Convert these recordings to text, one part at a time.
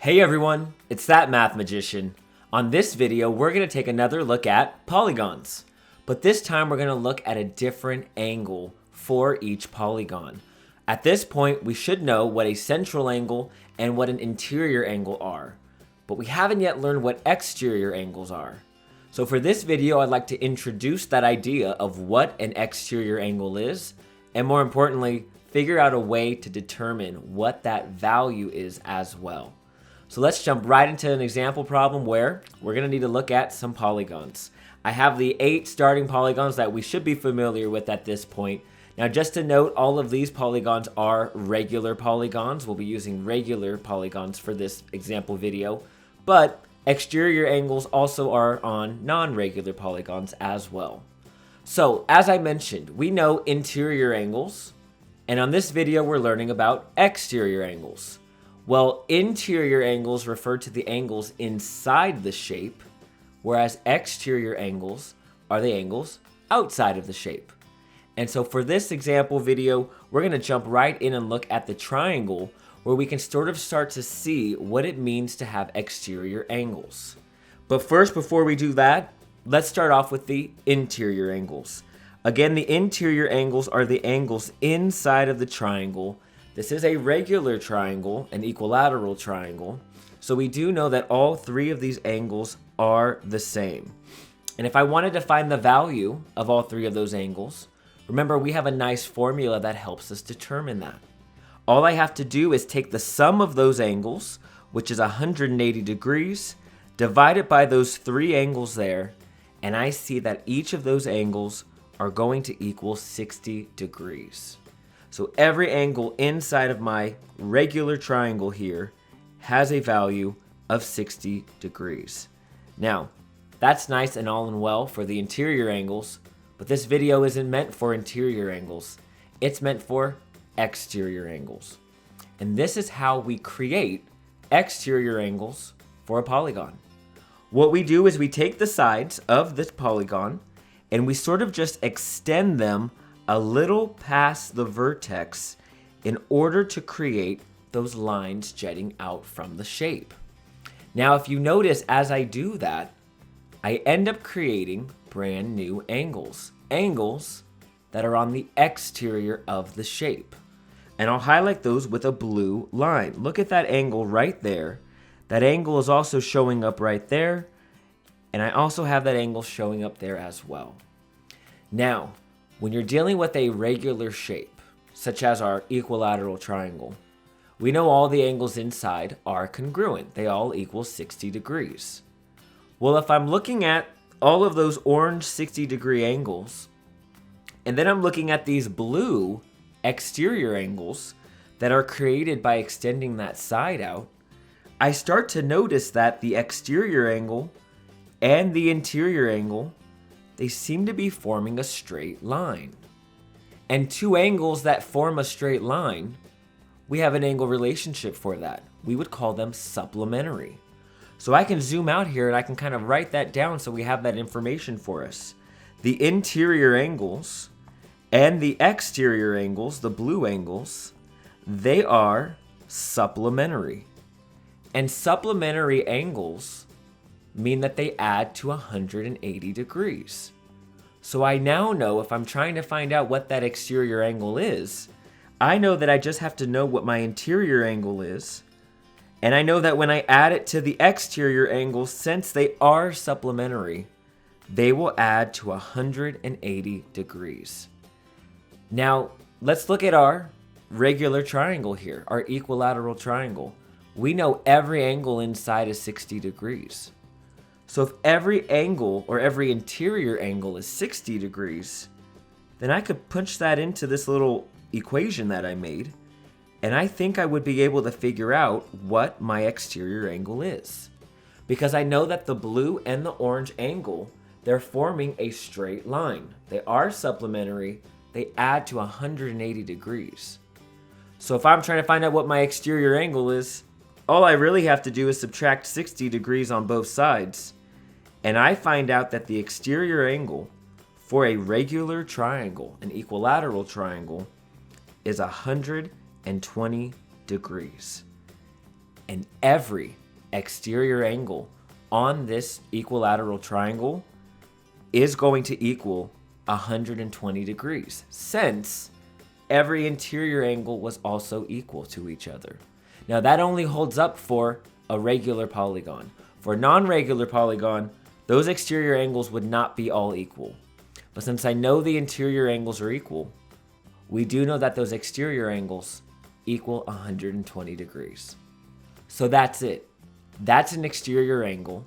Hey everyone, it's that math magician. On this video, we're going to take another look at polygons. But this time we're going to look at a different angle for each polygon. At this point, we should know what a central angle and what an interior angle are. But we haven't yet learned what exterior angles are. So for this video, I'd like to introduce that idea of what an exterior angle is, and more importantly, figure out a way to determine what that value is as well. So let's jump right into an example problem where we're going to need to look at some polygons. I have the 8 starting polygons that we should be familiar with at this point. Now just to note, all of these polygons are regular polygons. We'll be using regular polygons for this example video, but exterior angles also are on non-regular polygons as well. So as I mentioned, we know interior angles, and on this video we're learning about exterior angles. Well, interior angles refer to the angles inside the shape, whereas exterior angles are the angles outside of the shape. And so for this example video, we're going to jump right in and look at the triangle, where we can sort of start to see what it means to have exterior angles. But first, before we do that, let's start off with the interior angles. Again, the interior angles are the angles inside of the triangle. This is a regular triangle, an equilateral triangle. So we do know that all 3 of these angles are the same. And if I wanted to find the value of all 3 of those angles, remember we have a nice formula that helps us determine that. All I have to do is take the sum of those angles, which is 180 degrees, divide it by those 3 angles there, and I see that each of those angles are going to equal 60 degrees. So every angle inside of my regular triangle here has a value of 60 degrees. Now, that's nice and all and well for the interior angles, but this video isn't meant for interior angles. It's meant for exterior angles. And this is how we create exterior angles for a polygon. What we do is we take the sides of this polygon and we sort of just extend them a little past the vertex in order to create those lines jetting out from the shape. Now, if you notice, as I do that, I end up creating brand new angles that are on the exterior of the shape. And I'll highlight those with a blue line. Look at that angle right there. That angle is also showing up right there. And I also have that angle showing up there as well. Now, when you're dealing with a regular shape, such as our equilateral triangle, we know all the angles inside are congruent. They all equal 60 degrees. Well, if I'm looking at all of those orange 60-degree angles, and then I'm looking at these blue exterior angles that are created by extending that side out, I start to notice that the exterior angle and the interior angle, they seem to be forming a straight line. And 2 angles that form a straight line, we have an angle relationship for that. We would call them supplementary. So I can zoom out here and I can kind of write that down so we have that information for us. The interior angles and the exterior angles, the blue angles, they are supplementary. And supplementary angles mean that they add to 180 degrees. So I now know if I'm trying to find out what that exterior angle is, I know that I just have to know what my interior angle is. And I know that when I add it to the exterior angle, since they are supplementary, they will add to 180 degrees. Now, let's look at our regular triangle here, our equilateral triangle. We know every angle inside is 60 degrees. So if every angle or every interior angle is 60 degrees, then I could punch that into this little equation that I made, and I think I would be able to figure out what my exterior angle is. Because I know that the blue and the orange angle, they're forming a straight line. They are supplementary. They add to 180 degrees. So if I'm trying to find out what my exterior angle is, all I really have to do is subtract 60 degrees on both sides. And I find out that the exterior angle for a regular triangle, an equilateral triangle, is 120 degrees. And every exterior angle on this equilateral triangle is going to equal 120 degrees, since every interior angle was also equal to each other. Now that only holds up for a regular polygon. For a non-regular polygon, those exterior angles would not be all equal. But since I know the interior angles are equal, we do know that those exterior angles equal 120 degrees. So that's it. That's an exterior angle.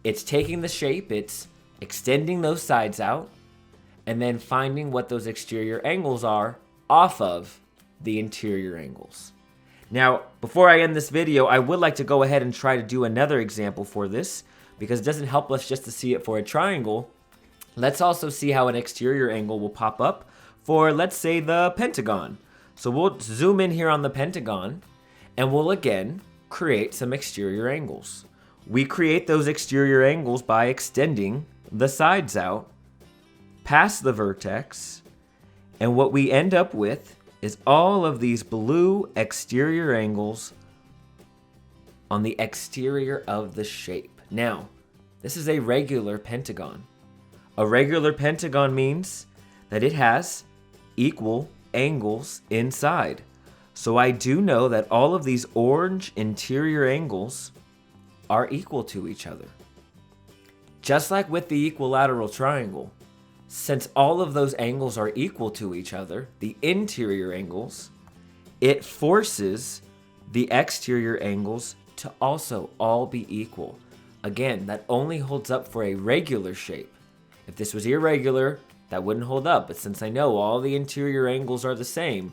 It's taking the shape, it's extending those sides out, and then finding what those exterior angles are off of the interior angles. Now, before I end this video, I would like to go ahead and try to do another example for this, because it doesn't help us just to see it for a triangle. Let's also see how an exterior angle will pop up for, let's say, the Pentagon. So we'll zoom in here on the Pentagon, and we'll again create some exterior angles. We create those exterior angles by extending the sides out past the vertex, and what we end up with is all of these blue exterior angles on the exterior of the shape. Now, this is a regular pentagon. A regular pentagon means that it has equal angles inside. So I do know that all of these orange interior angles are equal to each other. Just like with the equilateral triangle, since all of those angles are equal to each other, the interior angles, it forces the exterior angles to also all be equal. Again, that only holds up for a regular shape. If this was irregular, that wouldn't hold up. But since I know all the interior angles are the same,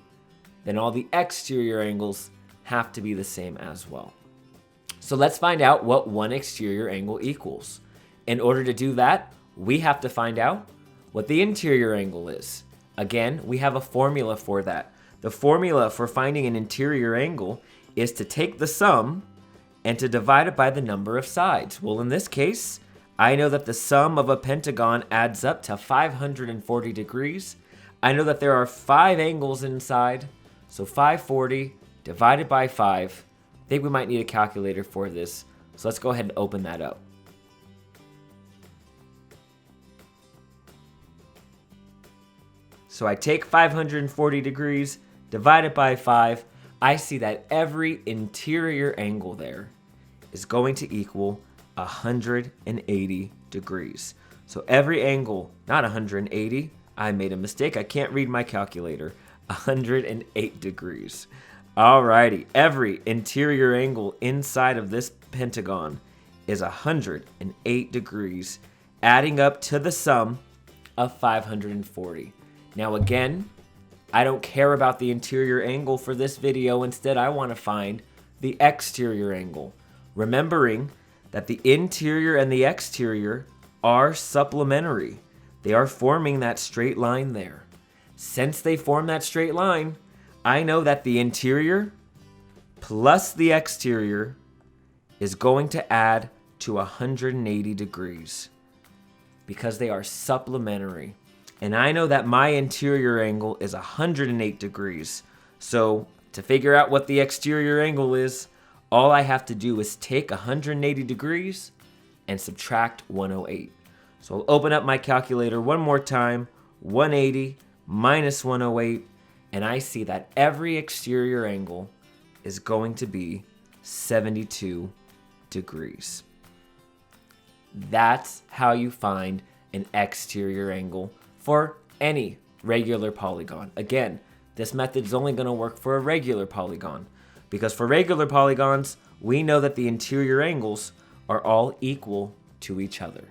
then all the exterior angles have to be the same as well. So let's find out what one exterior angle equals. In order to do that, we have to find out what the interior angle is. Again, we have a formula for that. The formula for finding an interior angle is to take the sum and to divide it by the number of sides. Well, in this case, I know that the sum of a pentagon adds up to 540 degrees. I know that there are 5 angles inside, so 540 divided by 5. I think we might need a calculator for this, so let's go ahead and open that up. So I take 540 degrees, divide it by 5. I see that every interior angle there is going to equal 180 degrees. So every angle, not 180, I made a mistake. I can't read my calculator. 108 degrees. Alrighty, every interior angle inside of this pentagon is 108 degrees, adding up to the sum of 540. Now again, I don't care about the interior angle for this video. Instead, I want to find the exterior angle. Remembering that the interior and the exterior are supplementary. They are forming that straight line there. Since they form that straight line, I know that the interior plus the exterior is going to add to 180 degrees because they are supplementary. And I know that my interior angle is 108 degrees. So to figure out what the exterior angle is, all I have to do is take 180 degrees and subtract 108. So I'll open up my calculator one more time. 180 minus 108. And I see that every exterior angle is going to be 72 degrees. That's how you find an exterior angle for any regular polygon. Again, this method is only going to work for a regular polygon, because for regular polygons, we know that the interior angles are all equal to each other.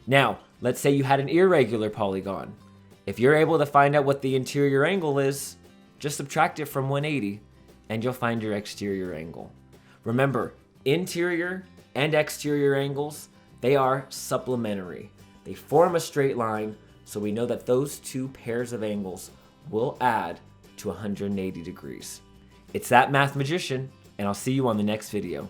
Now, let's say you had an irregular polygon. If you're able to find out what the interior angle is, just subtract it from 180 and you'll find your exterior angle. Remember, interior and exterior angles, they are supplementary. They form a straight line, so we know that those two pairs of angles will add to 180 degrees. It's that math magician, and I'll see you on the next video.